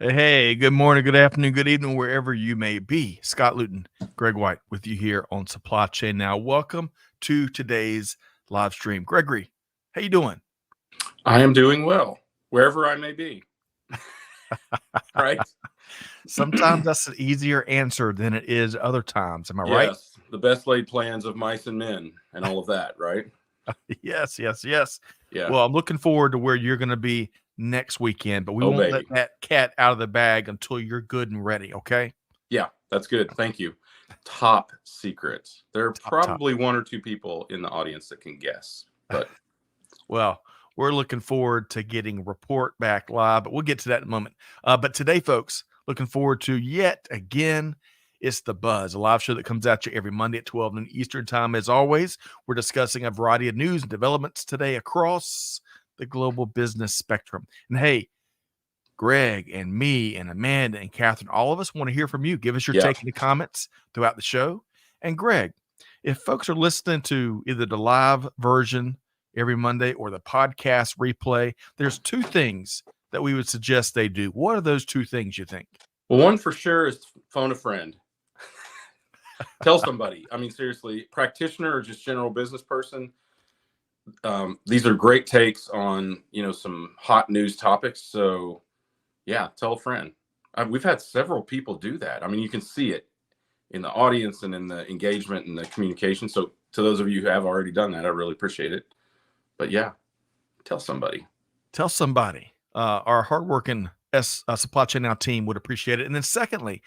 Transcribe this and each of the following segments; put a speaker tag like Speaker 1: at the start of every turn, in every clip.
Speaker 1: Hey, good morning, good afternoon, good evening, wherever you may be. Scott Luton, Greg White with you here on Supply Chain Now. Welcome to today's live stream. Gregory, how you doing?
Speaker 2: I am doing well, wherever I may be. Right?
Speaker 1: Sometimes that's an easier answer than it is other times. Am I right?
Speaker 2: Yes, the best laid plans of mice and men and all of that, right?
Speaker 1: Yes.
Speaker 2: Yeah.
Speaker 1: Well, I'm looking forward to where you're going to be next weekend, but we
Speaker 2: Oh,
Speaker 1: won't let
Speaker 2: baby.
Speaker 1: that cat out of the bag until you're good and ready, okay?
Speaker 2: Yeah, that's good. Thank you. Top secret. There are
Speaker 1: Top.
Speaker 2: probably one or two people in the audience that can guess, but
Speaker 1: Well, we're looking forward to getting report back live, but we'll get to that in a moment. But today, folks, looking forward to yet again. It's The Buzz, a live show that comes at you every Monday at 12 noon Eastern time. As always, we're discussing a variety of news and developments today across the global business spectrum. And hey, Greg and me and Amanda and Catherine, all of us want to hear from you. Give us your
Speaker 2: yeah.
Speaker 1: take in the comments throughout the show. And Greg, if folks are listening to either the live version every Monday or the podcast replay, there's two things that we would suggest they do. What are those two things you think?
Speaker 2: Well, one for sure is phone a friend. Tell somebody. I mean, seriously, practitioner or just general business person. These are great takes on, some hot news topics. So yeah, tell a friend. We've had several people do that. I mean, you can see it in the audience and in the engagement and the communication. So to those of you who have already done that, I really appreciate it. But yeah, tell somebody.
Speaker 1: Tell somebody. Our hardworking Supply Chain Now team would appreciate it. And then secondly,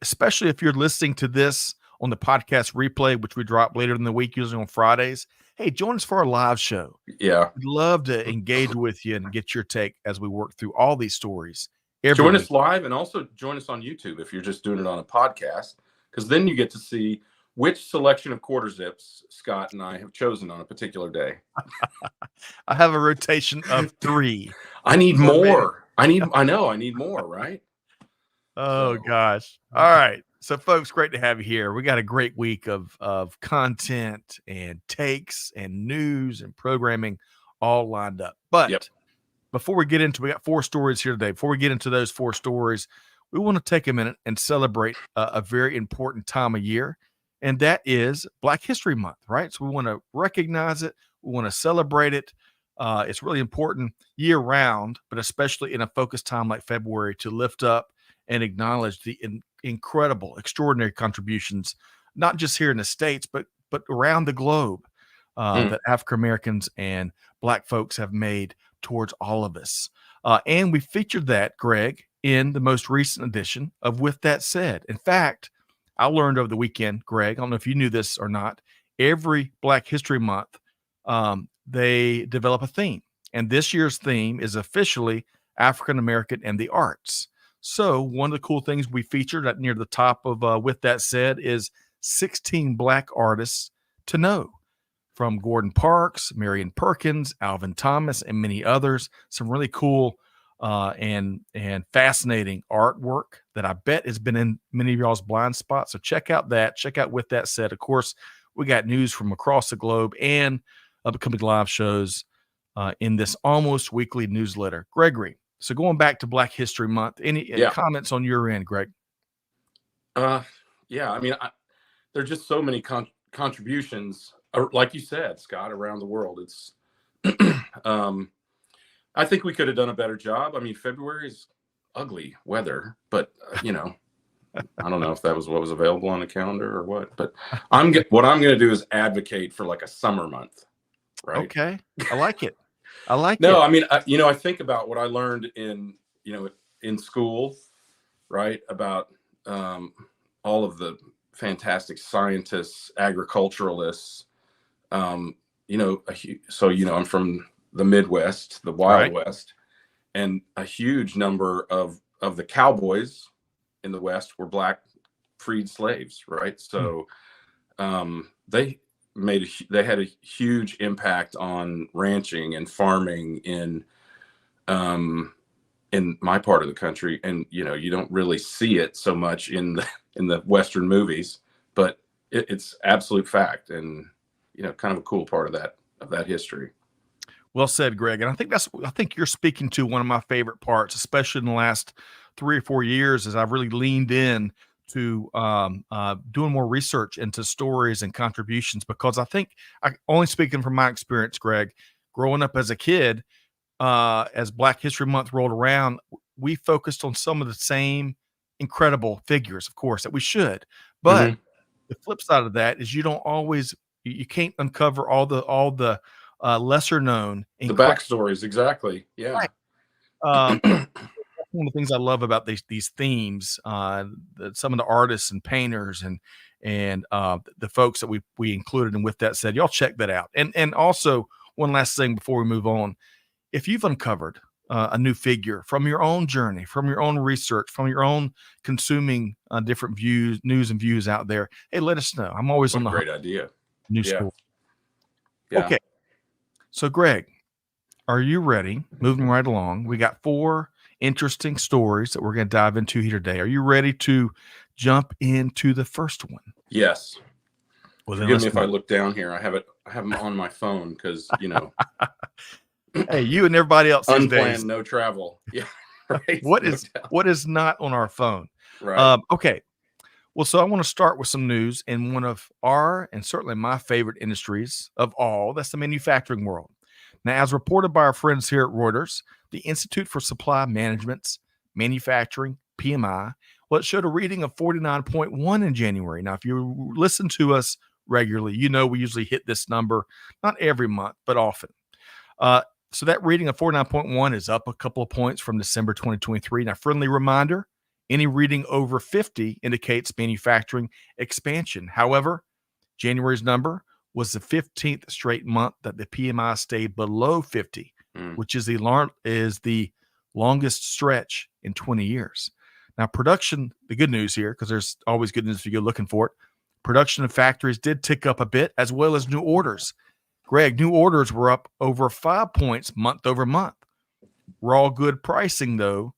Speaker 1: especially if you're listening to this on the podcast replay, which we drop later in the week, usually on Fridays, hey, join us for our live show.
Speaker 2: Yeah.
Speaker 1: We'd love to engage with you and get your take as we work through all these stories.
Speaker 2: Join us live and also join us on YouTube if you're just doing it on a podcast, because then you get to see which selection of quarter zips Scott and I have chosen on a particular day.
Speaker 1: I have a rotation of 3.
Speaker 2: I need more. I need more, right?
Speaker 1: Oh, gosh. All right. So, folks, great to have you here. We got a great week of content and takes and news and programming all lined up. But before we got 4 stories here today. Before we get into those 4 stories, we want to take a minute and celebrate a very important time of year, and that is Black History Month, right? So we want to recognize it. We want to celebrate it. It's really important year round, but especially in a focused time like February to lift up and acknowledge the incredible, extraordinary contributions, not just here in the States, but around the globe that African Americans and Black folks have made towards all of us. And we featured that, Greg, in the most recent edition of With That Said. In fact, I learned over the weekend, Greg, I don't know if you knew this or not, every Black History Month, they develop a theme. And this year's theme is officially African American and the arts. So one of the cool things we featured at near the top of With That Said is 16 Black artists to know, from Gordon Parks, Marion Perkins, Alvin Thomas, and many others. Some really cool and fascinating artwork that I bet has been in many of y'all's blind spots. So check out that. Check out With That Said. Of course, we got news from across the globe and upcoming live shows in this almost weekly newsletter. Gregory, so going back to Black History Month, any comments on your end, Greg?
Speaker 2: Yeah, I mean, there are just so many contributions, like you said, Scott, around the world. It's, I think we could have done a better job. I mean, February is ugly weather, but I don't know if that was what was available on the calendar or what. But what I'm going to do is advocate for like a summer month, right?
Speaker 1: Okay, I like it. I like it.
Speaker 2: No, I mean, I think about what I learned in school, right? About all of the fantastic scientists, agriculturalists. So I'm from the Midwest, the Wild West, and a huge number of the cowboys in the West were Black freed slaves, right? So they had a huge impact on ranching and farming in my part of the country. And you don't really see it so much in the Western movies, but it's absolute fact, and kind of a cool part of that history.
Speaker 1: Well said, Greg. And I think you're speaking to one of my favorite parts, especially in the last 3 or 4 years is I've really leaned in to doing more research into stories and contributions, because I think, I only speaking from my experience, Greg, growing up as a kid, as Black History Month rolled around, we focused on some of the same incredible figures, of course, that we should. But
Speaker 2: Mm-hmm.
Speaker 1: the flip side of that is you don't always, you can't uncover all the lesser known
Speaker 2: The
Speaker 1: incredible.
Speaker 2: backstories, exactly. Yeah.
Speaker 1: But one of the things I love about these themes, some of the artists and painters and the folks that we included. And with that said, y'all check that out. And also, one last thing before we move on, if you've uncovered a new figure from your own journey, from your own research, from your own consuming different views, news and views out there, hey, let us know. I'm always
Speaker 2: What
Speaker 1: on
Speaker 2: a
Speaker 1: the hunt
Speaker 2: great idea.
Speaker 1: for new
Speaker 2: Yeah.
Speaker 1: story.
Speaker 2: Yeah.
Speaker 1: Okay, so Greg, are you ready? Moving right along, we got 4 interesting stories that we're going to dive into here today. Are you ready to jump into the first one?
Speaker 2: Yes.
Speaker 1: Well, then
Speaker 2: Forgive me
Speaker 1: let's
Speaker 2: if I
Speaker 1: move.
Speaker 2: look down here. I have them on my phone because,
Speaker 1: Hey, you and everybody else these days.
Speaker 2: unplanned, no travel. Yeah. Right.
Speaker 1: What is not on our phone?
Speaker 2: Right.
Speaker 1: Okay. Well, so I want to start with some news in one of our, and certainly my favorite industries of all. That's the manufacturing world. Now, as reported by our friends here at Reuters, the Institute for Supply Management's manufacturing PMI, well, it showed a reading of 49.1 in January. Now, if you listen to us regularly, you know we usually hit this number not every month, but often. Uh, so that reading of 49.1 is up a couple of points from December 2023. Now, friendly reminder, any reading over 50 indicates manufacturing expansion. However, January's number was the 15th straight month that the PMI stayed below 50, which is the longest stretch in 20 years. Now, production, the good news here, because there's always good news if you go looking for it, production of factories did tick up a bit, as well as new orders. Greg, new orders were up over 5 points month over month. Raw good pricing, though,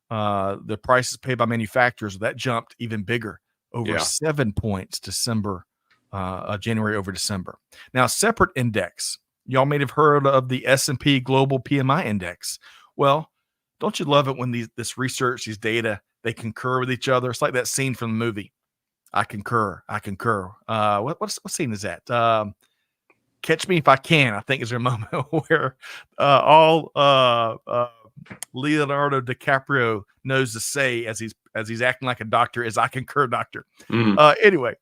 Speaker 1: the prices paid by manufacturers, that jumped even bigger, over 7 points January over December. Now, separate index, y'all may have heard of the S&P Global PMI Index. Well, don't you love it when this research, these data, they concur with each other? It's like that scene from the movie. I concur. What scene is that? Catch Me If I Can, I think, is there a moment where all Leonardo DiCaprio knows to say as he's acting like a doctor is "I concur, doctor." Anyway,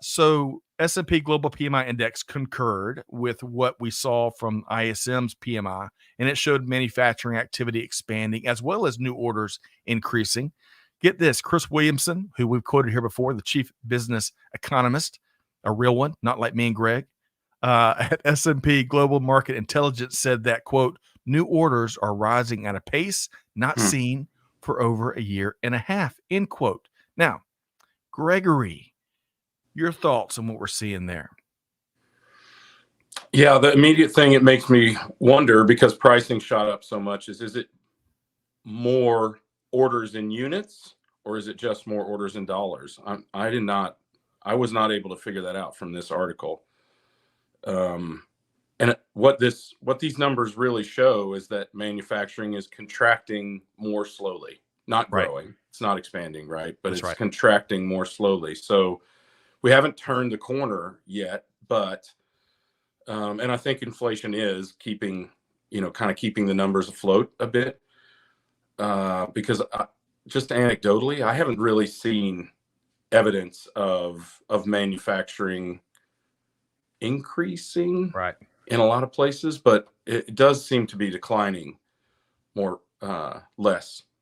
Speaker 1: so S&P Global PMI Index concurred with what we saw from ISM's PMI, and it showed manufacturing activity expanding as well as new orders increasing. Get this, Chris Williamson, who we've quoted here before, the chief business economist, a real one, not like me and Greg, at S&P Global Market Intelligence said that, quote, new orders are rising at a pace not seen for over a year and a half, end quote. Now, Gregory, your thoughts on what we're seeing there?
Speaker 2: Yeah, the immediate thing it makes me wonder, because pricing shot up so much, is it more orders in units or is it just more orders in dollars? I was not able to figure that out from this article. And what these numbers really show is that manufacturing is contracting more slowly, not growing. Right. It's not expanding, right? But it's contracting more slowly. So we haven't turned the corner yet, but and I think inflation is keeping the numbers afloat a bit, because just anecdotally, I haven't really seen evidence of manufacturing increasing in a lot of places, but it does seem to be declining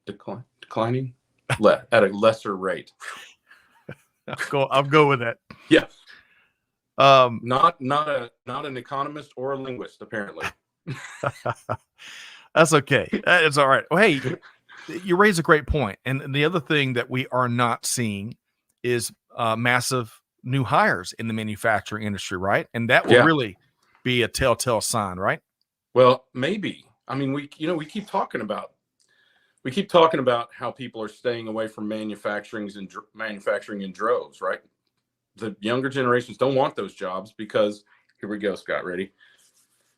Speaker 2: declining at a lesser rate.
Speaker 1: I'll go with that.
Speaker 2: Yeah. Not an economist or a linguist, apparently.
Speaker 1: That's okay. It's all right. Well, hey, you raise a great point. And the other thing that we are not seeing is massive new hires in the manufacturing industry, right? And that will really be a telltale sign, right?
Speaker 2: Well, maybe. I mean, we keep talking about how people are staying away from manufacturing in droves, right? The younger generations don't want those jobs because, here we go, Scott, ready?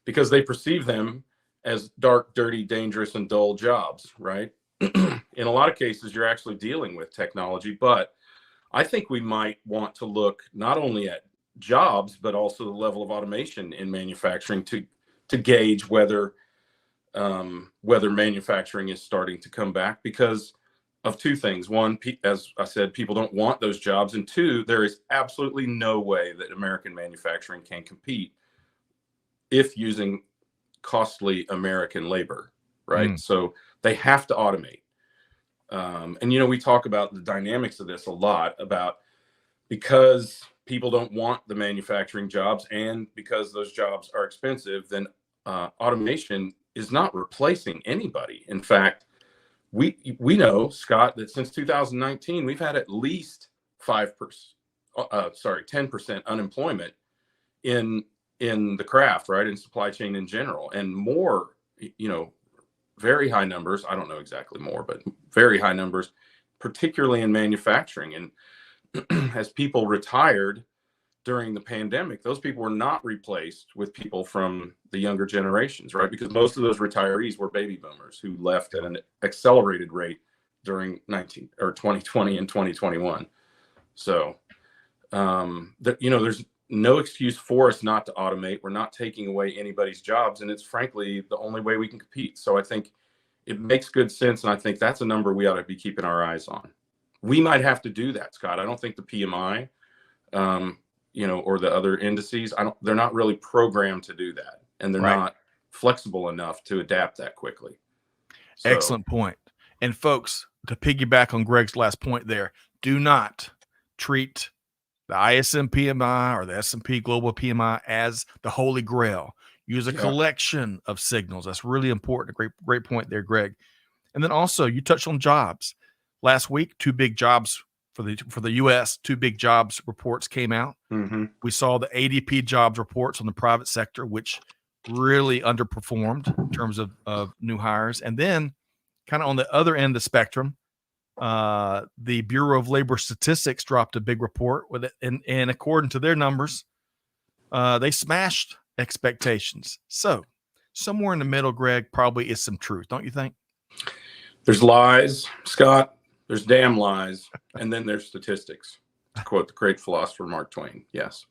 Speaker 2: Because they perceive them as dark, dirty, dangerous, and dull jobs, right? in a lot of cases, you're actually dealing with technology. But I think we might want to look not only at jobs, but also the level of automation in manufacturing to gauge whether manufacturing is starting to come back, because of two things. One, as I said, people don't want those jobs. And two, there is absolutely no way that American manufacturing can compete if using costly American labor, right? So they have to automate. And, we talk about the dynamics of this a lot, about because people don't want the manufacturing jobs and because those jobs are expensive, then automation is not replacing anybody. In fact, we know, Scott, that since 2019, we've had at least 10% unemployment in the craft, right? In supply chain in general, and more, very high numbers. I don't know exactly more, but very high numbers, particularly in manufacturing. And as people retired during the pandemic, those people were not replaced with people from the younger generations, right? Because most of those retirees were baby boomers who left at an accelerated rate during 2020 and 2021. So, there's no excuse for us not to automate. We're not taking away anybody's jobs, and it's frankly the only way we can compete. So I think it makes good sense, and I think that's a number we ought to be keeping our eyes on. We might have to do that, Scott. I don't think the PMI, or the other indices, they're not really programmed to do that, and they're not flexible enough to adapt that quickly. So,
Speaker 1: excellent point. And folks, to piggyback on Greg's last point there, do not treat the ISM PMI or the S&P Global PMI as the holy grail. Use a collection of signals. That's really important. Great point there, Greg. And then also, you touched on jobs. Last week, two big jobs for the U.S., two big jobs reports came out. We saw the ADP jobs reports on the private sector, which really underperformed in terms of new hires. And then kind of on the other end of the spectrum, the Bureau of Labor Statistics dropped a big report with it. And according to their numbers, they smashed expectations. So somewhere in the middle, Greg, probably is some truth, don't you think?
Speaker 2: There's lies, Scott. There's damn lies. And then there's statistics, to quote the great philosopher Mark Twain. Yes.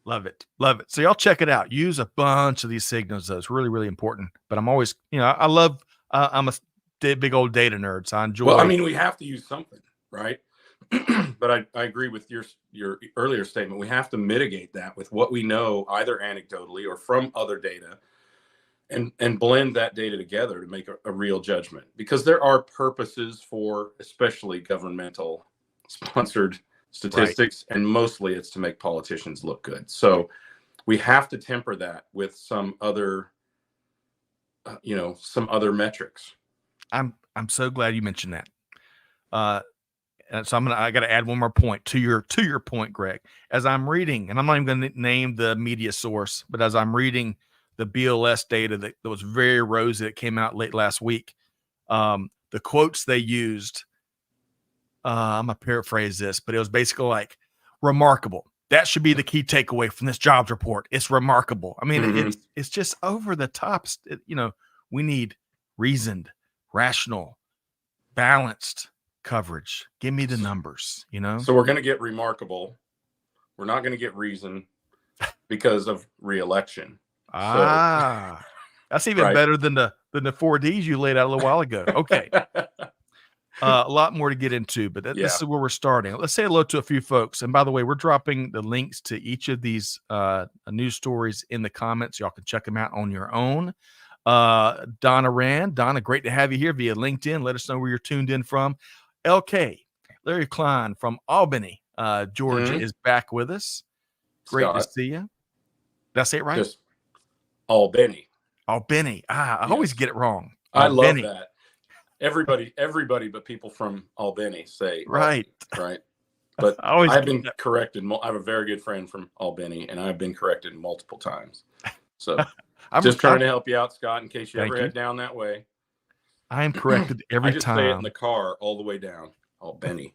Speaker 1: Love it. Love it. So y'all check it out. Use a bunch of these signals. Though. It's really, really important. But I'm always, I love, I'm a big old data nerd. So I enjoy.
Speaker 2: Well, I mean, we have to use something, right? But I agree with your earlier statement. We have to mitigate that with what we know, either anecdotally or from other data, and blend that data together to make a real judgment. Because there are purposes for especially governmental sponsored statistics, and mostly it's to make politicians look good. So we have to temper that with some other metrics.
Speaker 1: I'm so glad you mentioned that. And so I got to add one more point to your point, Greg. As I'm reading, and I'm not even going to name the media source, but as I'm reading the BLS data that was very rosy that came out late last week, the quotes they used, I'm going to paraphrase this, but it was basically like remarkable. That should be the key takeaway from this jobs report. It's remarkable. I mean, it's just over the top. We need reasoned, rational, balanced coverage. Give me the numbers,
Speaker 2: So we're going to get remarkable. We're not going to get reason because of re-election.
Speaker 1: That's even better than the 4 Ds you laid out a little while ago. Okay. A lot more to get into, but this is where we're starting. Let's say hello to a few folks. And by the way, we're dropping the links to each of these news stories in the comments. Y'all can check them out on your own. Donna Rand. Donna, great to have you here via LinkedIn. Let us know where you're tuned in from. LK, Larry Klein from Albany, Georgia is back with us. Great Scott. To see you. Did I say it right?
Speaker 2: Just Albany.
Speaker 1: Albany. I always get it wrong.
Speaker 2: I love that. Everybody but people from Albany say
Speaker 1: right.
Speaker 2: But I've been corrected. I have a very good friend from Albany, and I've been corrected multiple times. So I'm just trying to help you out, Scott, in case you ever head down that way.
Speaker 1: I am corrected every time. I
Speaker 2: just say it in the car all the way down. Albany.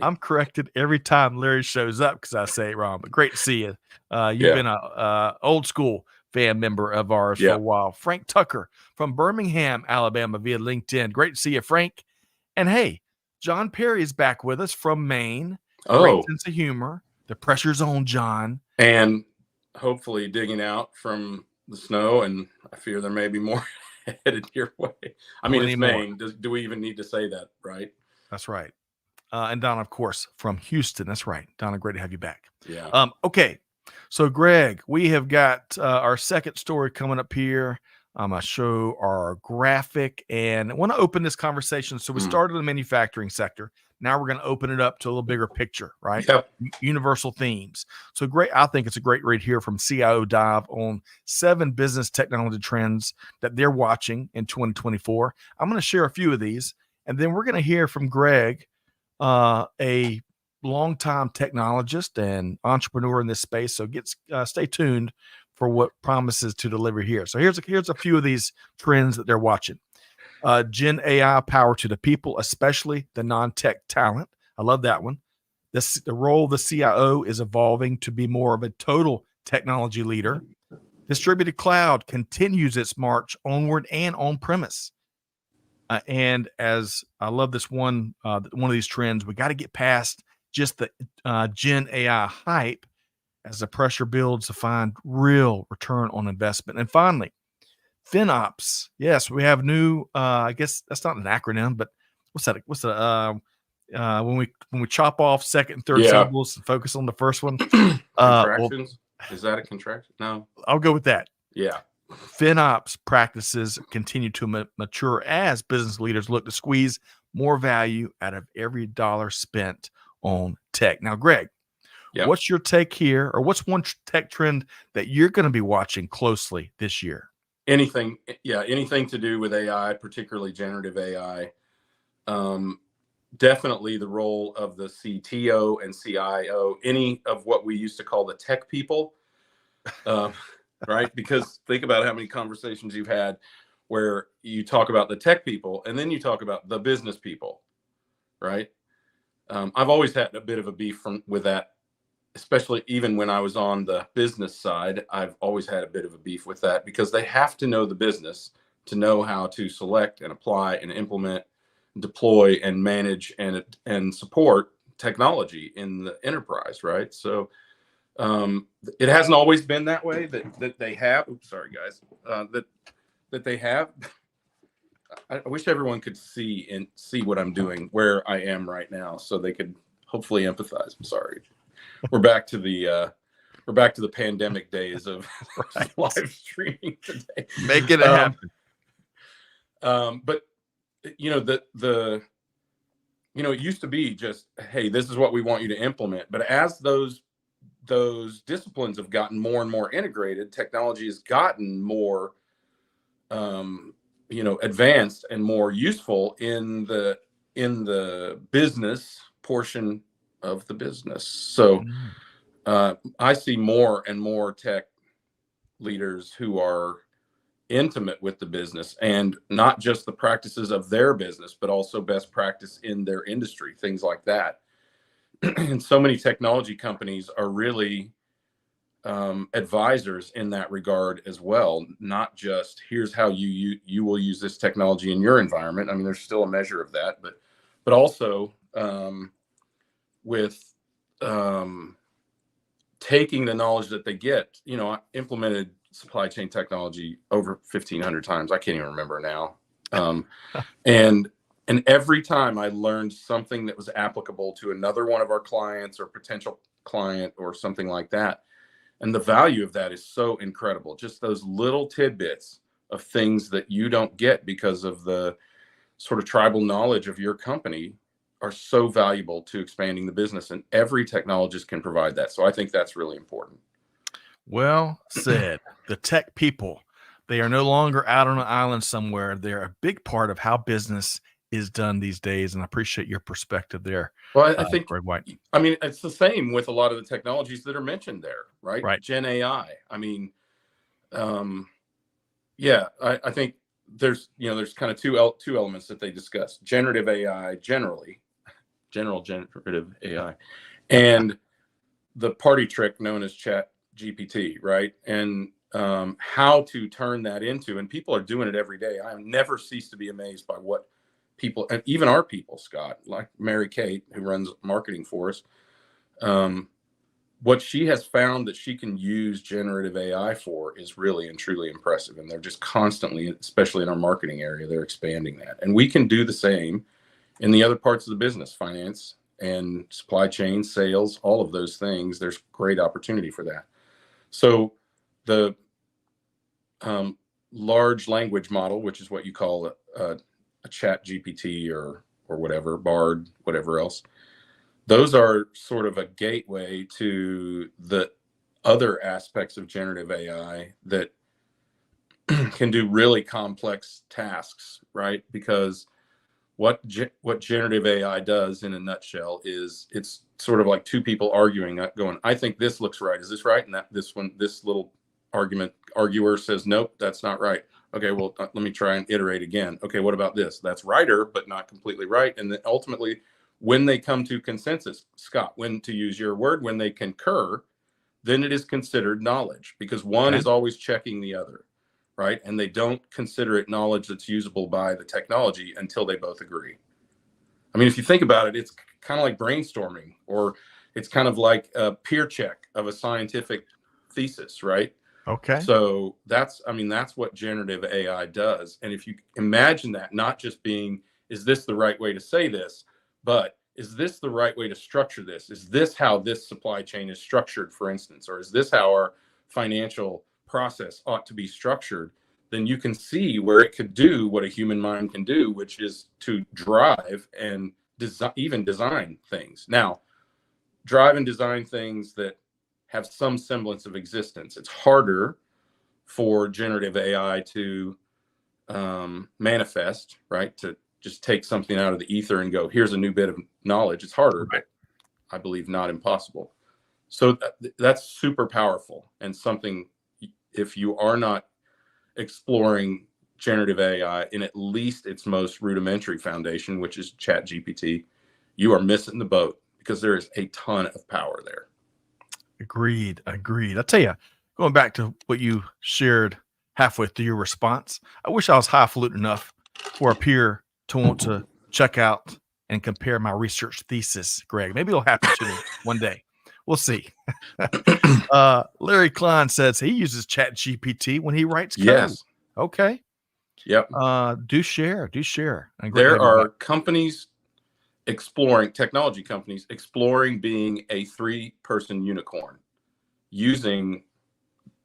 Speaker 1: I'm corrected every time Larry shows up because I say it wrong. But great to see you. You've been a old school fan member of ours for a while. Frank Tucker from Birmingham, Alabama via LinkedIn. Great to see you, Frank. And hey, John Perry is back with us from Maine. Great sense of humor. The pressure's on, John.
Speaker 2: And hopefully digging out from the snow, and I fear there may be more headed your way. I mean, it's Maine. Do we even need to say that, right?
Speaker 1: That's right. And Donna, of course, from Houston. That's right. Donna, great to have you back.
Speaker 2: Yeah.
Speaker 1: Okay. So, Greg, we have got our second story coming up here. I show our graphic, and I want to open this conversation. So we started in the manufacturing sector. Now we're going to open it up to a little bigger picture, right?
Speaker 2: Yep.
Speaker 1: Universal themes. So great. I think it's a great read here from CIO Dive on 7 business technology trends that they're watching in 2024. I'm going to share a few of these, and then we're going to hear from Greg, a longtime technologist and entrepreneur in this space. So stay tuned for what promises to deliver here. So here's a few of these trends that they're watching. Gen AI power to the people, especially the non-tech talent. I love that one. The role of the CIO is evolving to be more of a total technology leader. Distributed cloud continues its march onward and on premise. And as I love this one of these trends, we got to get past just the Gen AI hype as the pressure builds to find real return on investment. And finally, FinOps. Yes, we have new. I guess that's not an acronym, but what's that? What's the when we chop off second and third syllables and focus on the first one?
Speaker 2: Contractions. Is that a contraction? No,
Speaker 1: I'll go with that.
Speaker 2: Yeah.
Speaker 1: FinOps practices continue to mature as business leaders look to squeeze more value out of every dollar spent on tech. Now, Greg, what's your take here, or what's one tech trend that you're going to be watching closely this year?
Speaker 2: Anything to do with AI, particularly generative AI. Definitely the role of the CTO and CIO, any of what we used to call the tech people, right? Because think about how many conversations you've had where you talk about the tech people and then you talk about the business people, right? I've always had a bit of a beef with that, especially even when I was on the business side. I've always had a bit of a beef with that because they have to know the business to know how to select and apply and implement, deploy and manage and support technology in the enterprise, right? So it hasn't always been that way that they have. Oops, sorry guys. That they have. I wish everyone could see what I'm doing where I am right now, so they could hopefully empathize. I'm sorry. We're back to the pandemic days of live streaming today.
Speaker 1: Making it happen.
Speaker 2: But it used to be just, hey, this is what we want you to implement. But as those disciplines have gotten more and more integrated, technology has gotten more advanced and more useful in the business portion of the business. So I see more and more tech leaders who are intimate with the business, and not just the practices of their business, but also best practice in their industry, things like that. And so many technology companies are really advisors in that regard as well. Not just here's how you will use this technology in your environment. I mean, there's still a measure of that, but also with taking the knowledge that they get. I implemented supply chain technology over 1,500 times. I can't even remember now. And every time I learned something that was applicable to another one of our clients or potential client or something like that. And the value of that is so incredible. Just those little tidbits of things that you don't get because of the sort of tribal knowledge of your company are so valuable to expanding the business. And every technologist can provide that. So I think that's really important.
Speaker 1: Well said. The tech people, they are no longer out on an island somewhere. They're a big part of how business is done these days. And I appreciate your perspective there.
Speaker 2: Well, I think,
Speaker 1: Greg White.
Speaker 2: I mean, it's the same with a lot of the technologies that are mentioned there, right?
Speaker 1: Right.
Speaker 2: Gen AI. I mean, I think there's kind of two elements that they discuss: generative AI, general generative AI, and the party trick known as Chat GPT, right? And how to turn that into, and people are doing it every day. I never cease to be amazed by what people, and even our people, Scott, like Mary Kate, who runs marketing for us, what she has found that she can use generative AI for is really and truly impressive. And they're just constantly, especially in our marketing area, they're expanding that. And we can do the same in the other parts of the business, finance and supply chain, sales, all of those things. There's great opportunity for that. So the large language model, which is what you call a chat GPT or whatever, Bard, whatever else, those are sort of a gateway to the other aspects of generative AI that can do really complex tasks, right? Because what generative AI does in a nutshell is it's sort of like two people arguing, going, I think this looks right. Is this right? And this little arguer says, nope, that's not right. Okay, well, let me try and iterate again. Okay, what about this? That's righter, but not completely right. And then ultimately, when they come to consensus, Scott, when to use your word, when they concur, then it is considered knowledge, because one is always checking the other, right? And they don't consider it knowledge that's usable by the technology until they both agree. I mean, if you think about it, it's kind of like brainstorming, or it's kind of like a peer check of a scientific thesis, right?
Speaker 1: Okay.
Speaker 2: So that's what generative AI does. And if you imagine that not just being, is this the right way to say this, but is this the right way to structure this? Is this how this supply chain is structured, for instance? Or is this how our financial process ought to be structured? Then you can see where it could do what a human mind can do, which is to drive and even design things. Now, drive and design things that have some semblance of existence. It's harder for generative AI to manifest, right? To just take something out of the ether and go, here's a new bit of knowledge. It's harder, but I believe not impossible. So that's super powerful, and something, if you are not exploring generative AI in at least its most rudimentary foundation, which is Chat GPT, you are missing the boat, because there is a ton of power there.
Speaker 1: Agreed. I'll tell you, going back to what you shared halfway through your response, I wish I was highfalutin enough for a peer to want to check out and compare my research thesis, Greg. Maybe it'll happen to me one day. We'll see. Larry Klein says he uses Chat GPT when he writes code.
Speaker 2: Yes.
Speaker 1: Okay.
Speaker 2: Yep.
Speaker 1: Do share.
Speaker 2: There are companies technology companies exploring being a 3-person unicorn, using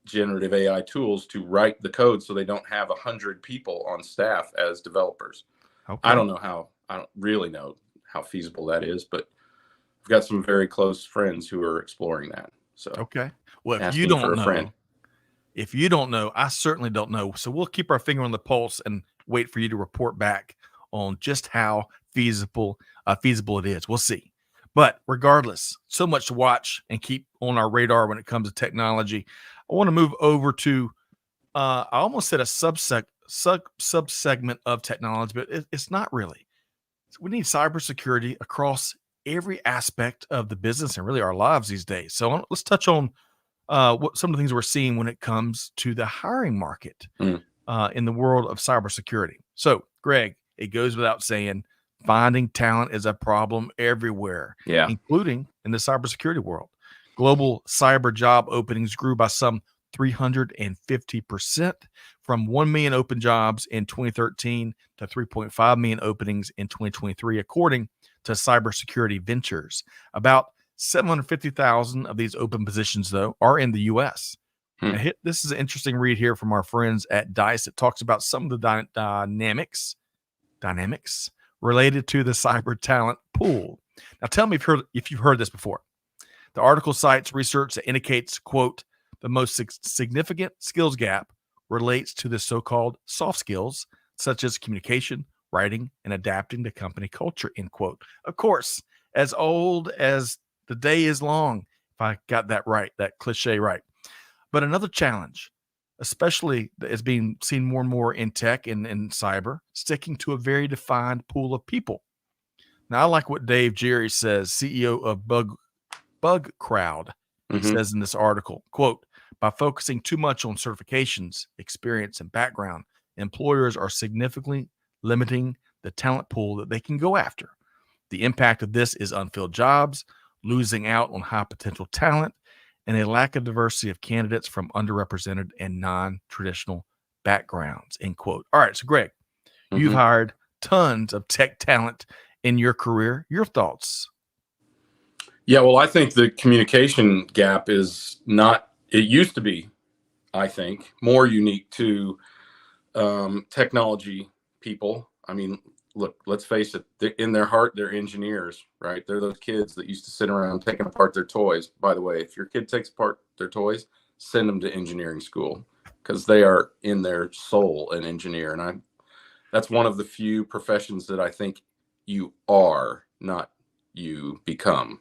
Speaker 2: generative AI tools to write the code so they don't have 100 people on staff as developers. Okay. I don't really know how feasible that is, but I've got some very close friends who are exploring that. So
Speaker 1: okay. Well, if you don't know, I certainly don't know. So we'll keep our finger on the pulse and wait for you to report back on just how feasible it is. We'll see. But regardless, so much to watch and keep on our radar when it comes to technology. I want to move over to I almost said a sub-segment of technology, but it's not really. We need cybersecurity across every aspect of the business and really our lives these days. So let's touch on what some of the things we're seeing when it comes to the hiring market in the world of cybersecurity. So, Greg, it goes without saying, finding talent is a problem everywhere, including in the cybersecurity world. Global cyber job openings grew by some 350%, from 1 million open jobs in 2013 to 3.5 million openings in 2023, according to Cybersecurity Ventures. About 750,000 of these open positions, though, are in the U.S. This is an interesting read here from our friends at Dice. It talks about some of the dynamics related to the cyber talent pool. Now, tell me if you've heard this before. The article cites research that indicates, quote, the most significant skills gap relates to the so-called soft skills, such as communication, writing, and adapting to company culture, end quote. Of course, as old as the day is long, if I got that right, that cliche right. But another challenge, especially is being seen more and more in tech and cyber, sticking to a very defined pool of people. Now, I like what Dave Jerry says, CEO of Bug Crowd, says in this article, quote, By focusing too much on certifications, experience, and background, employers are significantly limiting the talent pool that they can go after. The impact of this is unfilled jobs, losing out on high potential talent, and a lack of diversity of candidates from underrepresented and non-traditional backgrounds, end quote. All right, so Greg, you've hired tons of tech talent in your career. Your thoughts?
Speaker 2: Yeah, well, I think the communication gap is not, it used to be, I think, more unique to technology people. I mean, look, let's face it, in their heart, they're engineers, right? They're those kids that used to sit around taking apart their toys. By the way, if your kid takes apart their toys, send them to engineering school, because they are in their soul an engineer. And that's one of the few professions that I think you are, not you become.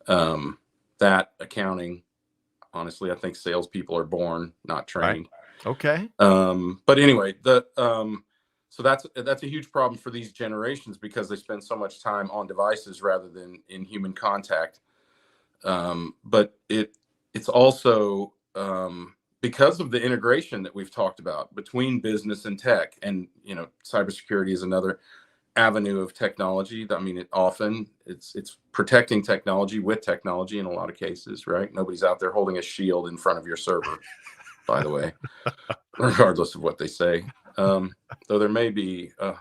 Speaker 2: That accounting, honestly, I think salespeople are born, not trained.
Speaker 1: Right. Okay.
Speaker 2: But anyway, so that's a huge problem for these generations, because they spend so much time on devices rather than in human contact. But it's also because of the integration that we've talked about between business and tech, and cybersecurity is another avenue of technology. I mean, it's protecting technology with technology in a lot of cases, right? Nobody's out there holding a shield in front of your server, by the way, regardless of what they say. Though there may be a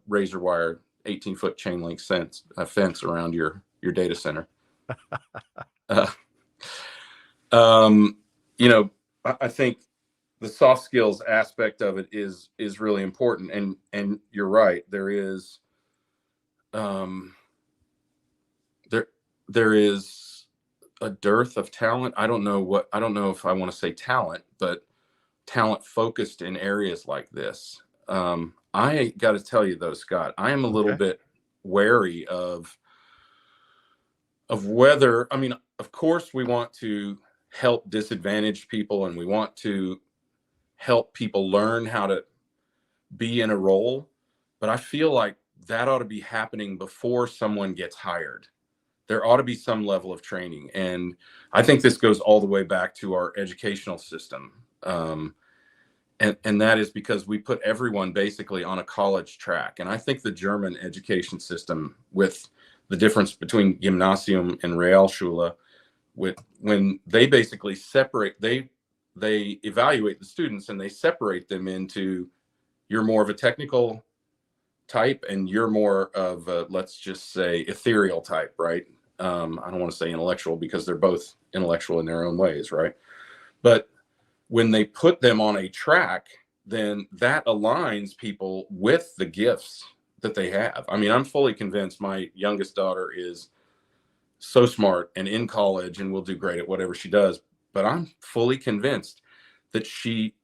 Speaker 2: razor wire 18-foot chain link fence around your data center. I think the soft skills aspect of it is really important, and you're right. There is there is a dearth of talent. I don't know if I want to say talent, but talent focused in areas like this. I got to tell you though, Scott, I am a little bit wary of whether, I mean, of course we want to help disadvantaged people, and we want to help people learn how to be in a role, but I feel like that ought to be happening before someone gets hired. There ought to be some level of training. And I think this goes all the way back to our educational system. And that is because we put everyone basically on a college track. And I think the German education system, with the difference between Gymnasium and Realschule, when they basically separate, they evaluate the students and they separate them into, you're more of a technical type and you're more of a, let's just say, ethereal type, right? I don't want to say intellectual, because they're both intellectual in their own ways, right? But when they put them on a track, then that aligns people with the gifts that they have. I mean, I'm fully convinced my youngest daughter is so smart and in college and will do great at whatever she does, but I'm fully convinced that she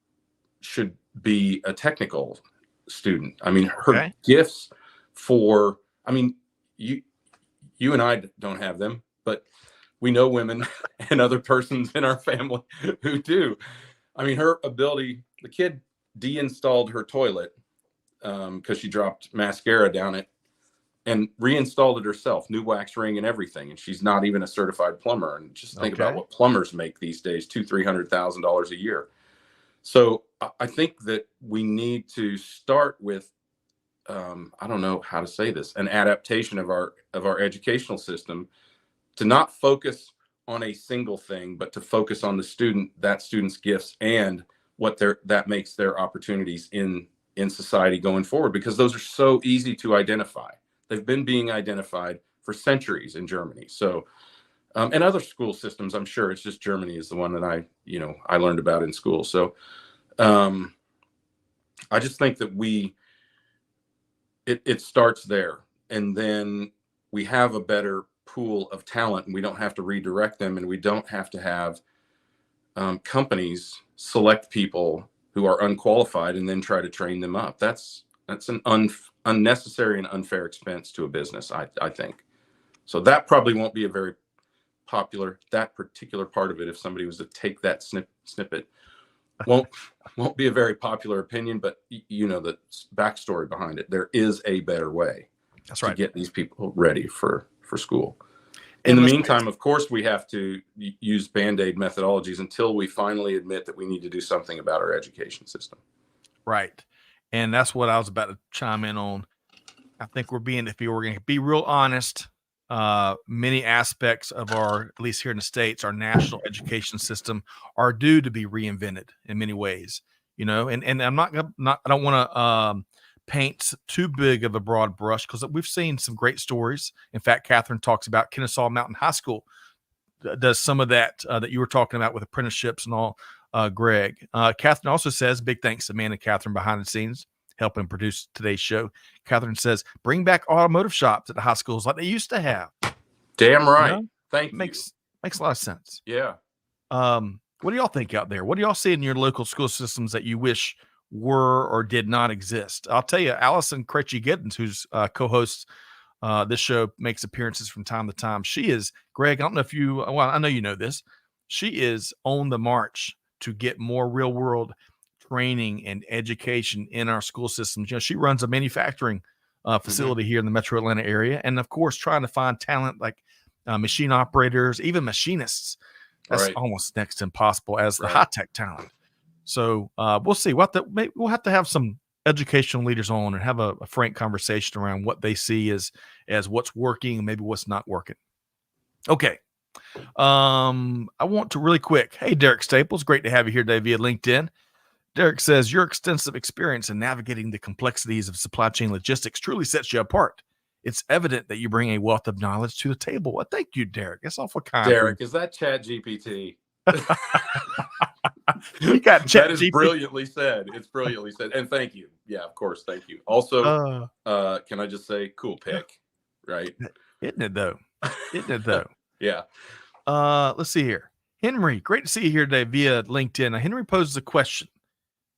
Speaker 2: should be a technical student. I mean, her gifts for, I mean, you and I don't have them, but we know women and other persons in our family who do. I mean, her ability, the kid deinstalled her toilet because she dropped mascara down it, and reinstalled it herself, new wax ring and everything. And she's not even a certified plumber. And just think about what plumbers make these days, $200,000-$300,000 a year. So I think that we need to start with, I don't know how to say this, an adaptation of our educational system, to not focus on a single thing, but to focus on that student's gifts and what that makes their opportunities in society going forward, because those are so easy to identify. They've been being identified for centuries in Germany. So, and other school systems, I'm sure. It's just Germany is the one that I learned about in school. So, I just think that it starts there, and then we have a better pool of talent, and we don't have to redirect them, and we don't have to have companies select people who are unqualified and then try to train them up. That's an unnecessary and unfair expense to a business, I think. So that probably won't be a very popular, that particular part of it, if somebody was to take that snippet, won't be a very popular opinion, but you know the backstory behind it. There is a better way to get these people ready for school. In the meantime, of course, we have to use Band-Aid methodologies until we finally admit that we need to do something about our education system.
Speaker 1: Right. And that's what I was about to chime in on. I think if we were going to be real honest, many aspects of our, at least here in the States, our national education system are due to be reinvented in many ways, you know, and I'm I don't want to paint too big of a broad brush because we've seen some great stories. In fact, Catherine talks about Kennesaw Mountain High School does some of that that you were talking about with apprenticeships and all, Greg. Catherine also says, big thanks to Amanda and Catherine behind the scenes helping produce today's show. Catherine says, bring back automotive shops at the high schools like they used to have.
Speaker 2: Damn right. You know? Thank you.
Speaker 1: Makes a lot of sense.
Speaker 2: Yeah.
Speaker 1: What do y'all think out there? What do y'all see in your local school systems that you wish were or did not exist? I'll tell you, Allison Krejci Giddens, who's co-hosts this show, makes appearances from time to time. She is, Greg, I don't know if you, well, I know you know this. She is on the march to get more real world training and education in our school systems. You know, she runs a manufacturing facility here in the Metro Atlanta area. And of course, trying to find talent like machine operators, even machinists. That's almost next to impossible as the high-tech talent. So we'll see. We'll have to have some educational leaders on and have a frank conversation around what they see as what's working and maybe what's not working. Okay. I want to really quick. Hey, Derek Staples, great to have you here today via LinkedIn. Derek says your extensive experience in navigating the complexities of supply chain logistics truly sets you apart. It's evident that you bring a wealth of knowledge to the table. Well, thank you, Derek. That's awful kind.
Speaker 2: Derek, is that Chat GPT?
Speaker 1: You got Chat
Speaker 2: That is brilliantly said. It's brilliantly said. And thank you. Yeah, of course. Thank you. Also, can I just say, cool pick, right?
Speaker 1: Isn't it though?
Speaker 2: Yeah.
Speaker 1: Let's see here. Henry, great to see you here today via LinkedIn. Henry poses a question.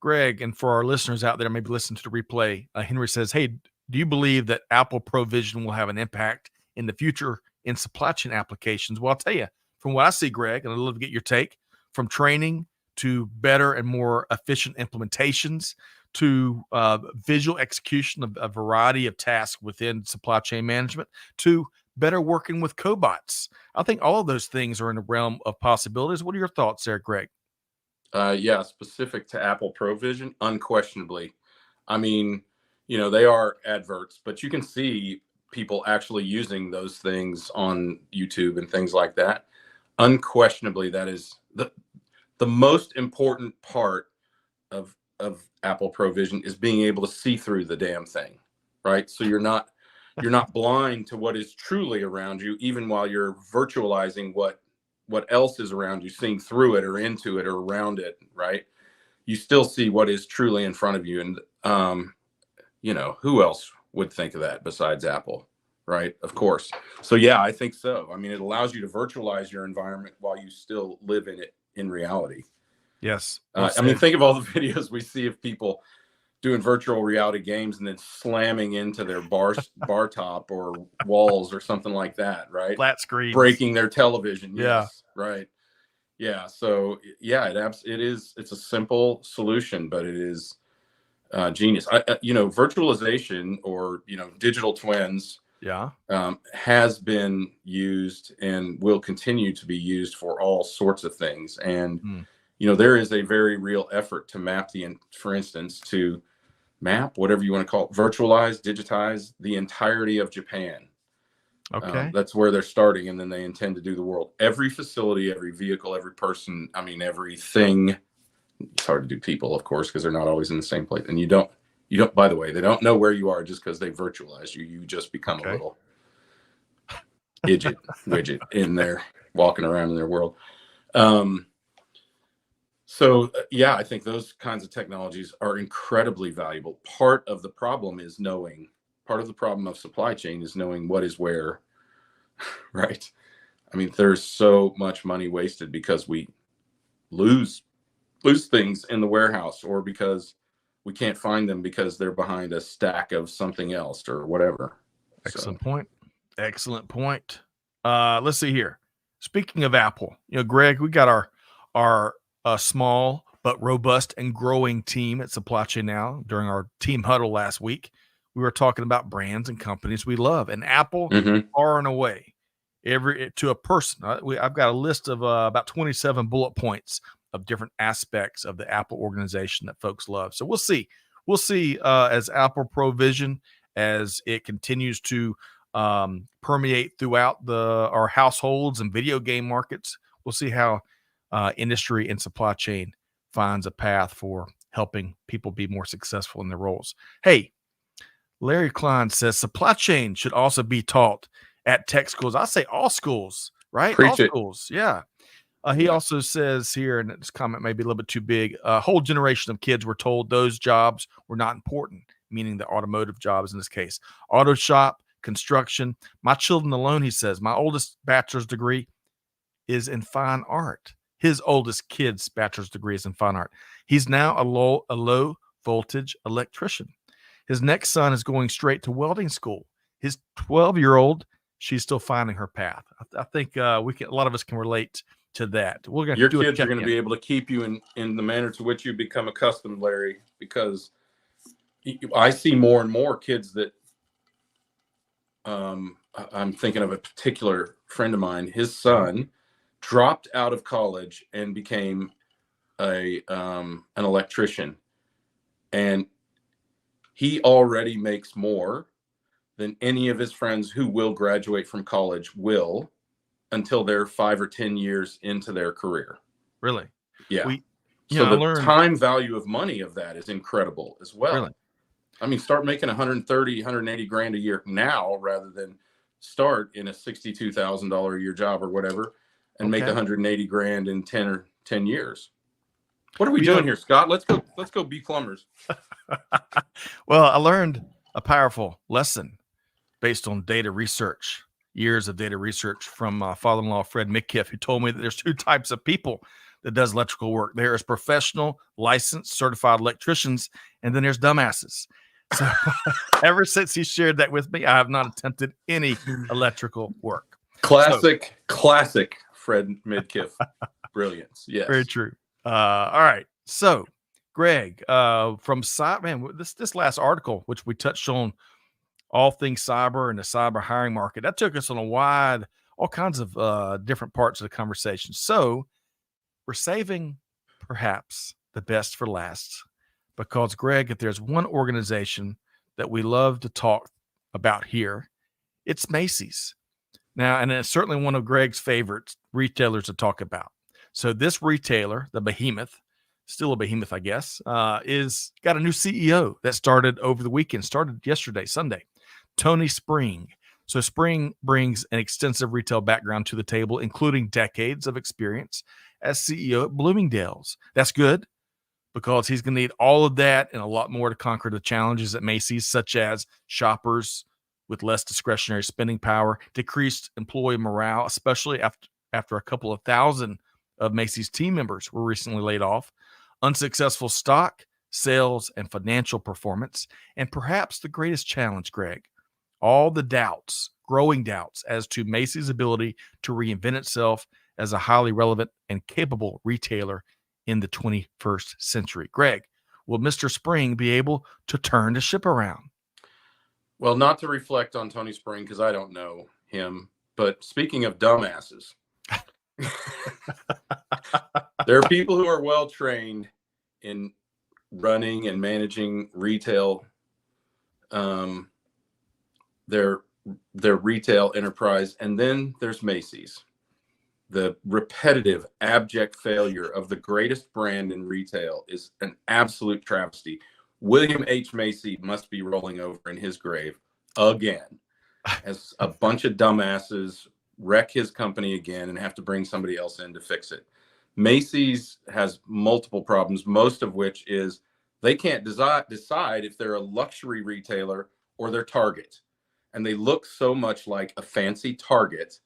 Speaker 1: Greg, and for our listeners out there, maybe listen to the replay. Henry says, hey, do you believe that Apple Provision will have an impact in the future in supply chain applications? Well, I'll tell you, from what I see, Greg, and I'd love to get your take, from training to better and more efficient implementations to visual execution of a variety of tasks within supply chain management to better working with cobots. I think all of those things are in the realm of possibilities. What are your thoughts there, Greg?
Speaker 2: Yeah, specific to Apple Provision, unquestionably. I mean, you know, they are adverts, but you can see people actually using those things on YouTube and things like that. Unquestionably, that is the most important part of Apple Provision is being able to see through the damn thing, right? So you're not blind to what is truly around you, even while you're virtualizing what else is around you, seeing through it or into it or around it, right? You still see what is truly in front of you. And, you know, who else would think of that besides Apple, right? Of course. So, yeah, I think so. I mean, it allows you to virtualize your environment while you still live in it in reality.
Speaker 1: Yes.
Speaker 2: I mean, think of all the videos we see of people doing virtual reality games and then slamming into their bar top or walls or something like that, right?
Speaker 1: Flat screen,
Speaker 2: breaking their television. Yes,
Speaker 1: yeah.
Speaker 2: Right. Yeah. So yeah, it's a simple solution, but it is genius. Virtualization or, digital twins has been used and will continue to be used for all sorts of things. And, there is a very real effort to map for instance, to map, whatever you want to call it, virtualize, digitize the entirety of Japan.
Speaker 1: Okay.
Speaker 2: That's where they're starting. And then they intend to do the world. Every facility, every vehicle, every person, everything. It's hard to do people, of course, because they're not always in the same place. And you don't, by the way, they don't know where you are just because they virtualize you. You just become a little widget in there, walking around in their world. So, I think those kinds of technologies are incredibly valuable. Part of the problem of supply chain is knowing what is where, right? I mean, there's so much money wasted because we lose things in the warehouse or because we can't find them because they're behind a stack of something else or whatever.
Speaker 1: Excellent point. Let's see here. Speaking of Apple, Greg, we got our small but robust and growing team at Supply Chain Now. During our team huddle last week, we were talking about brands and companies we love, and Apple, far and away, to a person. I've got a list of about 27 bullet points of different aspects of the Apple organization that folks love. So we'll see. We'll see as Apple Provision, as it continues to permeate throughout our households and video game markets. We'll see how industry and supply chain finds a path for helping people be more successful in their roles. Hey, Larry Klein says supply chain should also be taught at tech schools. I say all schools, right?
Speaker 2: Preach
Speaker 1: all
Speaker 2: it.
Speaker 1: schools. Yeah. He also says here, and this comment may be a little bit too big, a whole generation of kids were told those jobs were not important, meaning the automotive jobs in this case. Auto shop, construction. My children alone, he says, my oldest bachelor's degree is in fine art. His oldest kid's bachelor's degree is in fine art. He's now a low voltage electrician. His next son is going straight to welding school. His 12-year-old, she's still finding her path. I think a lot of us can relate to that. We're going to
Speaker 2: Your kids are going to be able to keep you in the manner to which you become accustomed, Larry, because I see more and more kids that I'm thinking of a particular friend of mine. His son dropped out of college and became an electrician, and he already makes more than any of his friends who will graduate from college will, until they're 5 or 10 years into their career.
Speaker 1: Really?
Speaker 2: Yeah. So the time value of money of that is incredible as well.
Speaker 1: Really?
Speaker 2: I mean, start making 130, 180 grand a year now, rather than start in a $62,000 a year job or whatever and make 180 grand in 10 years. What are we doing here, Scott? Let's go be plumbers.
Speaker 1: Well, I learned a powerful lesson based on data research, years of data research from father-in-law Fred Midkiff, who told me that there's two types of people that does electrical work. There is professional, licensed, certified electricians, and then there's dumbasses. So ever since he shared that with me, I have not attempted any electrical work.
Speaker 2: Classic Fred Midkiff brilliance. Yes.
Speaker 1: Very true. All right. So, Greg, from this last article, which we touched on, all things cyber and the cyber hiring market, that took us on all kinds of different parts of the conversation. So we're saving perhaps the best for last, because Greg, if there's one organization that we love to talk about here, it's Macy's. Now, and it's certainly one of Greg's favorite retailers to talk about. So this retailer, the behemoth, still a behemoth, I guess, is got a new CEO that started over the weekend, started yesterday, Sunday. Tony Spring. So Spring brings an extensive retail background to the table, including decades of experience as CEO at Bloomingdale's. That's good, because he's going to need all of that and a lot more to conquer the challenges at Macy's, such as shoppers with less discretionary spending power, decreased employee morale, especially after a couple of thousand of Macy's team members were recently laid off, unsuccessful stock, sales, and financial performance, and perhaps the greatest challenge, Greg, all the doubts, growing doubts as to Macy's ability to reinvent itself as a highly relevant and capable retailer in the 21st century. Greg, will Mr. Spring be able to turn the ship around?
Speaker 2: Well, not to reflect on Tony Spring, because I don't know him, but speaking of dumbasses, there are people who are well trained in running and managing retail, their retail enterprise, and then there's Macy's, the repetitive, abject failure of the greatest brand in retail is an absolute travesty. William H. Macy must be rolling over in his grave again, as a bunch of dumbasses wreck his company again and have to bring somebody else in to fix it. Macy's has multiple problems, most of which is they can't decide if they're a luxury retailer or they're Target. And they look so much like a fancy Target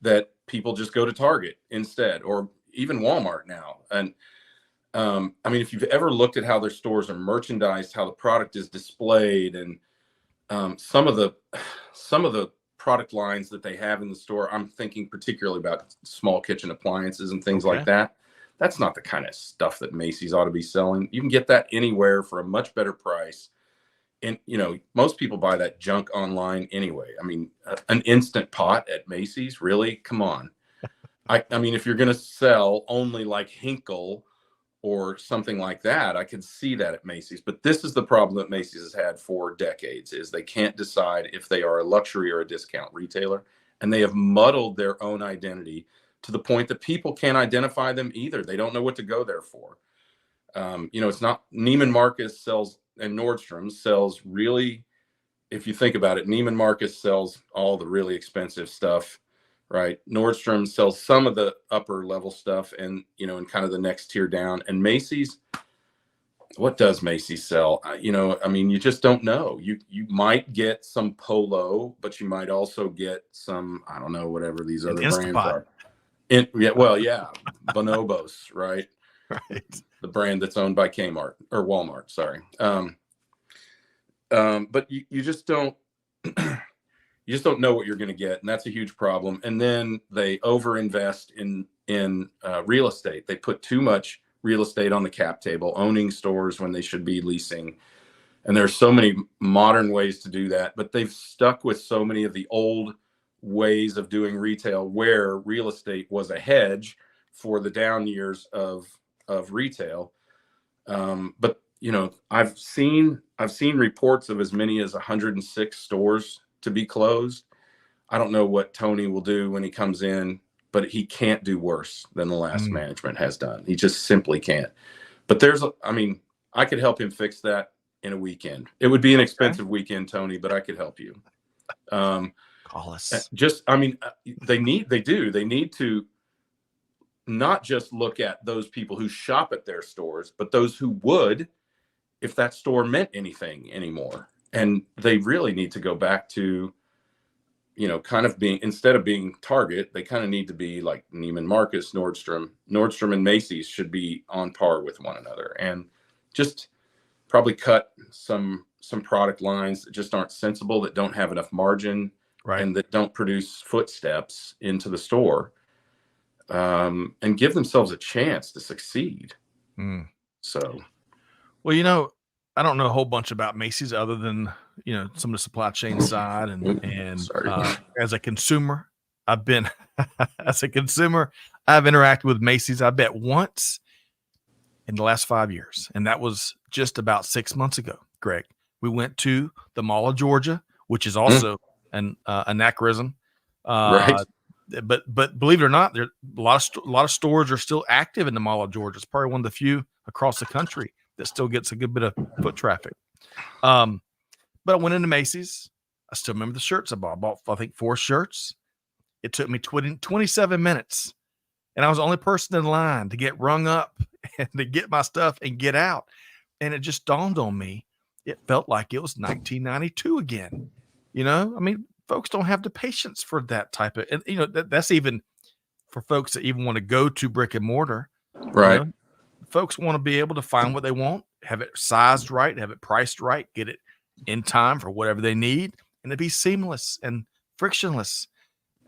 Speaker 2: that people just go to Target instead, or even Walmart now. And I mean, if you've ever looked at how their stores are merchandised, how the product is displayed, and some of the product lines that they have in the store, I'm thinking particularly about small kitchen appliances and things like that. That's not the kind of stuff that Macy's ought to be selling. You can get that anywhere for a much better price. And, most people buy that junk online anyway. I mean, an Instant Pot at Macy's, really? Come on. I mean, if you're going to sell only like Hinkle or something like that, I could see that at Macy's. But this is the problem that Macy's has had for decades, is they can't decide if they are a luxury or a discount retailer. And they have muddled their own identity to the point that people can't identify them either. They don't know what to go there for. It's not Neiman Marcus sells, and Nordstrom sells really, if you think about it, Neiman Marcus sells all the really expensive stuff, right? Nordstrom sells some of the upper level stuff and, and kind of the next tier down. And Macy's, what does Macy's sell? I mean, you just don't know. You might get some Polo, but you might also get some, I don't know, whatever these other brands are. Bonobos, right?
Speaker 1: Right.
Speaker 2: The brand that's owned by Kmart or Walmart, sorry. But you just don't know what you're going to get, and that's a huge problem. And then they overinvest in real estate. They put too much real estate on the cap table, owning stores when they should be leasing. And there's so many modern ways to do that, but they've stuck with so many of the old ways of doing retail where real estate was a hedge for the down years of retail. But I've seen reports of as many as 106 stores to be closed. I don't know what Tony will do when he comes in, but he can't do worse than the last management has done. He just simply can't. But I could help him fix that in a weekend. It would be an expensive weekend, Tony, but I could help you.
Speaker 1: Call us.
Speaker 2: They need to not just look at those people who shop at their stores, but those who would if that store meant anything anymore. And they really need to go back to, kind of being, instead of being Target, they kind of need to be like Neiman Marcus, Nordstrom and Macy's should be on par with one another, and just probably cut some product lines that just aren't sensible, that don't have enough margin,
Speaker 1: right,
Speaker 2: and that don't produce footsteps into the store. And give themselves a chance to succeed. So,
Speaker 1: well, I don't know a whole bunch about Macy's other than some of the supply chain side, and as a consumer, I've interacted with Macy's, I bet, once in the last 5 years, and that was just about 6 months ago. Greg, we went to the Mall of Georgia, which is also an anachronism.
Speaker 2: Right.
Speaker 1: But believe it or not, there a lot of stores are still active in the Mall of Georgia. It's probably one of the few across the country that still gets a good bit of foot traffic. But I went into Macy's. I still remember the shirts I bought. I bought, I think, 4 shirts. It took me 27 minutes, and I was the only person in line to get rung up and to get my stuff and get out. And it just dawned on me, it felt like it was 1992 again. Folks don't have the patience for that type of, and that's even for folks that even want to go to brick and mortar.
Speaker 2: Right.
Speaker 1: Folks want to be able to find what they want, have it sized right, have it priced right, get it in time for whatever they need, and to be seamless and frictionless.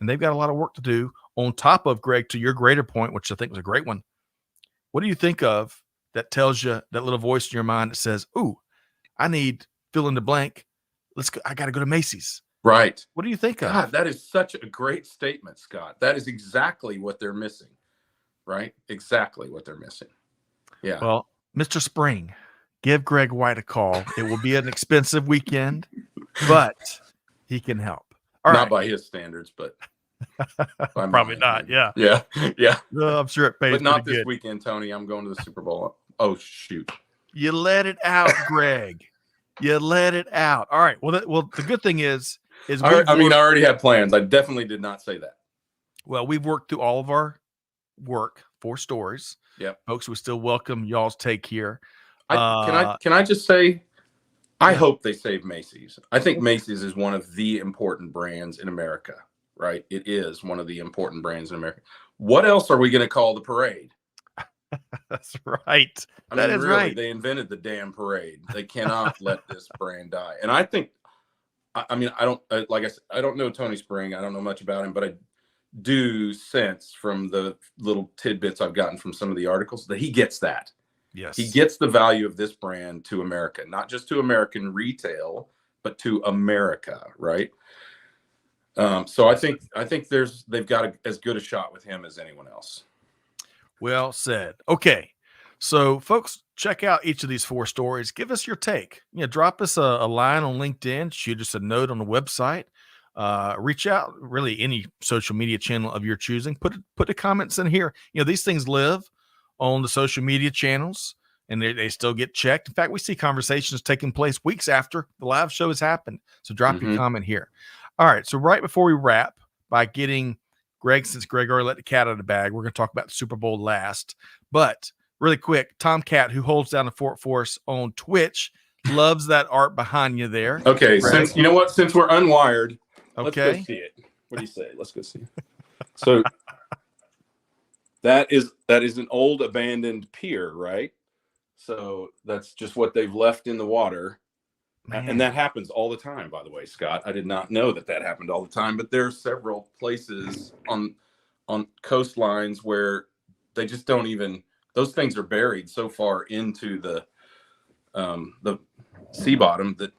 Speaker 1: And they've got a lot of work to do on top of, Greg, to your greater point, which I think was a great one. What do you think of that tells you, that little voice in your mind that says, "Ooh, I need fill in the blank. Let's go. I got to go to Macy's."
Speaker 2: Right.
Speaker 1: What do you think of?
Speaker 2: God, that is such a great statement, Scott. That is exactly what they're missing, right? Exactly what they're missing. Yeah.
Speaker 1: Well, Mr. Spring, give Greg White a call. It will be an expensive weekend, but he can help.
Speaker 2: Not by his standards, but
Speaker 1: probably not. Yeah. No, I'm sure it pays.
Speaker 2: But not this
Speaker 1: good.
Speaker 2: weekend, Tony. I'm going to the Super Bowl. Oh, shoot.
Speaker 1: You let it out, Greg. You let it out. All right. Well, the good thing is
Speaker 2: I already had plans. I definitely did not say that.
Speaker 1: Well, we've worked through all of our work, 4 stories.
Speaker 2: Yep.
Speaker 1: Folks, we still welcome y'all's take here.
Speaker 2: Can I just say, I hope they save Macy's. I think Macy's is one of the important brands in America, right? It is one of the important brands in America. What else are we going to call the parade?
Speaker 1: That's right.
Speaker 2: Right. They invented the damn parade. They cannot let this brand die. And I think, I don't know Tony Spring. I don't know much about him, but I do sense from the little tidbits I've gotten from some of the articles that he gets that.
Speaker 1: Yes.
Speaker 2: He gets the value of this brand to America, not just to American retail, but to America, right? So I think they've got as good a shot with him as anyone else.
Speaker 1: Well said. Okay. So, folks, check out each of these 4 stories. Give us your take. Drop us a line on LinkedIn, shoot us a note on the website, reach out, really any social media channel of your choosing. Put the comments in here. These things live on the social media channels and they still get checked. In fact, we see conversations taking place weeks after the live show has happened. So drop your comment here. All right. So right before we wrap, by getting Greg, since Greg already let the cat out of the bag, we're going to talk about the Super Bowl last. But really quick, Tomcat, who holds down the Fort Force on Twitch, loves that art behind you there.
Speaker 2: Okay,
Speaker 1: Greg.
Speaker 2: since we're unwired,
Speaker 1: Okay.
Speaker 2: let's go see it. What do you say? Let's go see it. So that is an old abandoned pier, right? So that's just what they've left in the water. Man. And that happens all the time, by the way, Scott. I did not know that happened all the time, but there are several places on coastlines where they just don't even, those things are buried so far into the sea bottom that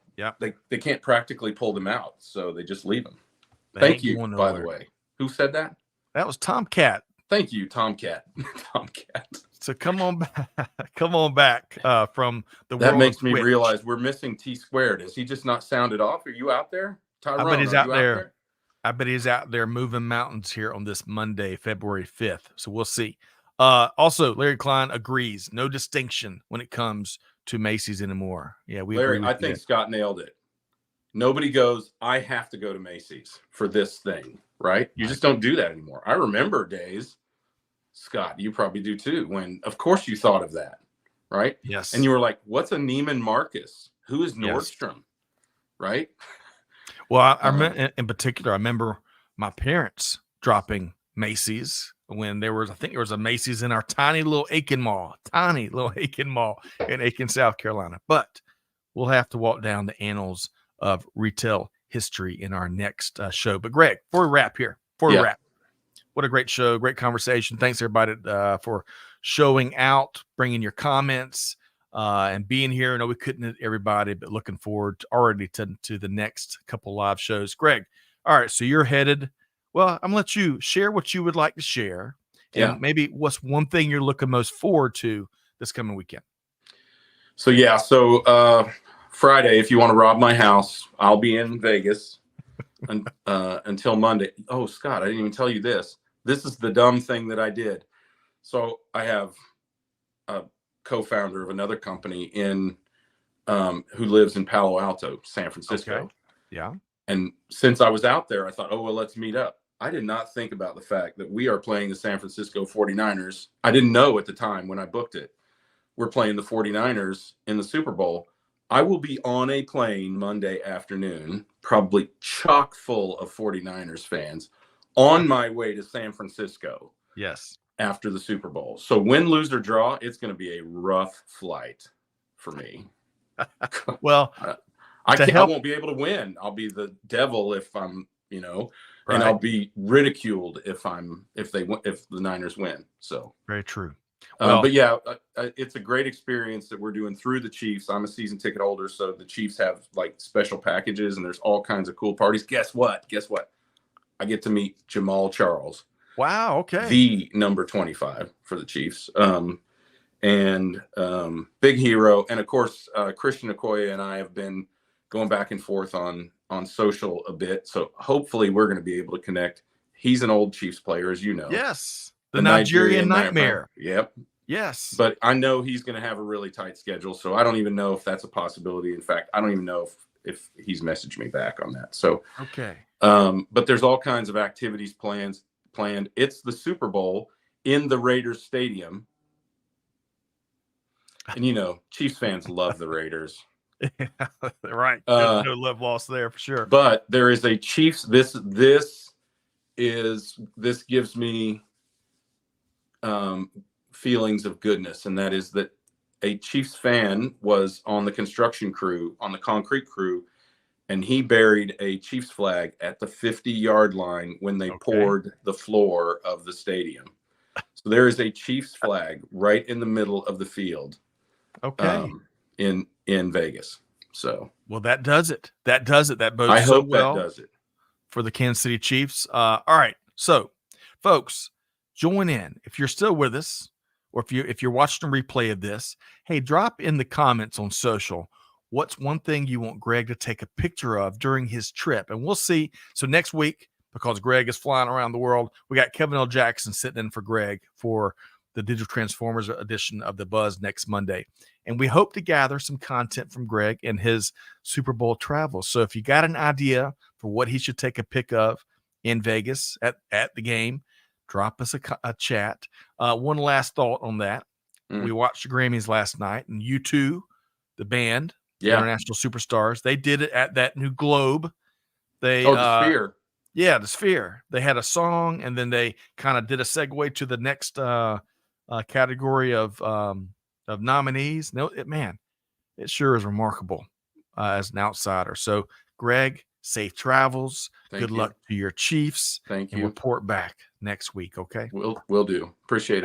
Speaker 2: they can't practically pull them out. So they just leave them. Thank you, by the way. Who said that?
Speaker 1: That was Tomcat.
Speaker 2: Thank you, Tomcat. Tomcat.
Speaker 1: So come on back from the world.
Speaker 2: That makes me realize we're missing T Squared. Has he just not sounded off? Are you out there? Tyrone,
Speaker 1: I bet he's out there. I bet he's out there moving mountains here on this Monday, February 5th. So we'll see. Also, Larry Klein agrees. No distinction when it comes to Macy's anymore. Yeah,
Speaker 2: Larry, I think Scott nailed it. Nobody goes, I have to go to Macy's for this thing, right? You just don't do that anymore. I remember days, Scott, you probably do too, when of course you thought of that, right?
Speaker 1: Yes.
Speaker 2: And you were like, what's a Neiman Marcus? Who is Nordstrom? Yes. Right?
Speaker 1: Well, I remember, in particular, I remember my parents dropping Macy's when there was a Macy's in our tiny little Aiken Mall in Aiken, South Carolina. But we'll have to walk down the annals of retail history in our next show. But Greg, before we wrap, what a great show, great conversation. Thanks everybody for showing out, bringing your comments, and being here. I know we couldn't hit everybody, but looking forward already to the next couple live shows. Greg, all right, so you're headed. Well, I'm gonna let you share what you would like to share, and maybe what's one thing you're looking most forward to this coming weekend.
Speaker 2: So Friday, if you want to rob my house, I'll be in Vegas until Monday. Oh, Scott, I didn't even tell you this. This is the dumb thing that I did. So I have a co-founder of another company who lives in Palo Alto, San Francisco.
Speaker 1: Okay. Yeah.
Speaker 2: And since I was out there, I thought, let's meet up. I did not think about the fact that we are playing the San Francisco 49ers. I didn't know at the time when I booked it. We're playing the 49ers in the Super Bowl. I will be on a plane Monday afternoon, probably chock full of 49ers fans, on my way to San Francisco.
Speaker 1: Yes.
Speaker 2: After the Super Bowl. So win, lose, or draw, it's going to be a rough flight for me.
Speaker 1: Well,
Speaker 2: I won't be able to win. I'll be the devil if I'm, and I'll be ridiculed if the Niners win. So
Speaker 1: very true.
Speaker 2: Well, but yeah, it's a great experience that we're doing through the Chiefs. I'm a season ticket holder, so the Chiefs have like special packages and there's all kinds of cool parties. Guess what? I get to meet Jamal Charles.
Speaker 1: Wow. Okay.
Speaker 2: The number 25 for the Chiefs. And big hero. And of course, Christian Okoye and I have been going back and forth on social a bit. So hopefully we're going to be able to connect. He's an old Chiefs player, as you know.
Speaker 1: Yes. The Nigerian Nightmare.
Speaker 2: Yep.
Speaker 1: Yes.
Speaker 2: But I know he's going to have a really tight schedule. So I don't even know if that's a possibility. In fact, I don't even know if he's messaged me back on that. So,
Speaker 1: okay.
Speaker 2: But there's all kinds of activities planned. It's the Super Bowl in the Raiders Stadium. And Chiefs fans love the Raiders.
Speaker 1: Right. No love lost there for sure.
Speaker 2: But there is a Chiefs. This gives me feelings of goodness, and that is that a Chiefs fan was on the construction crew, on the concrete crew, and he buried a Chiefs flag at the 50-yard line when they poured the floor of the stadium. So there is a Chiefs flag right in the middle of the field.
Speaker 1: Okay.
Speaker 2: In Vegas. So
Speaker 1: well, that does it. That does it. That bodes
Speaker 2: I
Speaker 1: so
Speaker 2: hope
Speaker 1: well
Speaker 2: that does it
Speaker 1: for the Kansas City Chiefs. All right. So, folks, join in. If you're still with us, or if you're watching a replay of this, hey, drop in the comments on social. What's one thing you want Greg to take a picture of during his trip? And we'll see. So next week, because Greg is flying around the world, we got Kevin L. Jackson sitting in for Greg for the Digital Transformers edition of the Buzz next Monday. And we hope to gather some content from Greg and his Super Bowl travels. So if you got an idea for what he should take a pic of in Vegas at the game, drop us a chat. One last thought on that. We watched the Grammys last night, and U2, the band, the International Superstars, they did it at that new Globe. They
Speaker 2: the Sphere.
Speaker 1: Yeah, the Sphere. They had a song, and then they kind of did a segue to the next category of nominees. No, it sure is remarkable as an outsider. So, Greg, safe travels. Good luck to your Chiefs.
Speaker 2: Thank you.
Speaker 1: And report back next week, okay?
Speaker 2: We'll do. Appreciate it.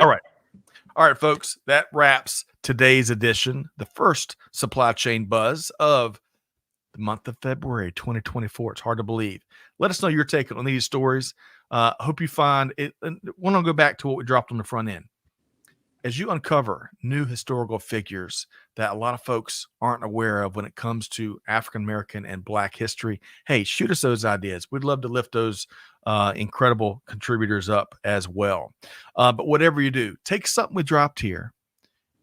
Speaker 1: All right, folks. That wraps today's edition, the first Supply Chain Buzz of the month of February 2024. It's hard to believe. Let us know your take on these stories. Hope you find it. I want to go back to what we dropped on the front end. As you uncover new historical figures that a lot of folks aren't aware of when it comes to African American and Black history, hey, shoot us those ideas. We'd love to lift those incredible contributors up as well. But whatever you do, take something we dropped here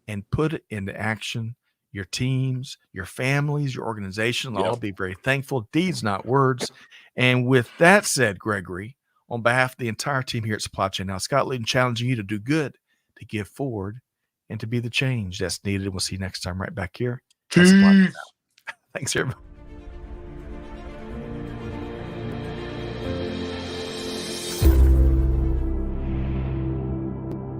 Speaker 1: and put it into action. Your teams, your families, your organization will all be very thankful. Deeds, not words. And with that said, Gregory, on behalf of the entire team here at Supply Chain Now, Scott Luton challenging you to do good, to give forward, and to be the change that's needed. And we'll see you next time right back here. Thanks, everybody.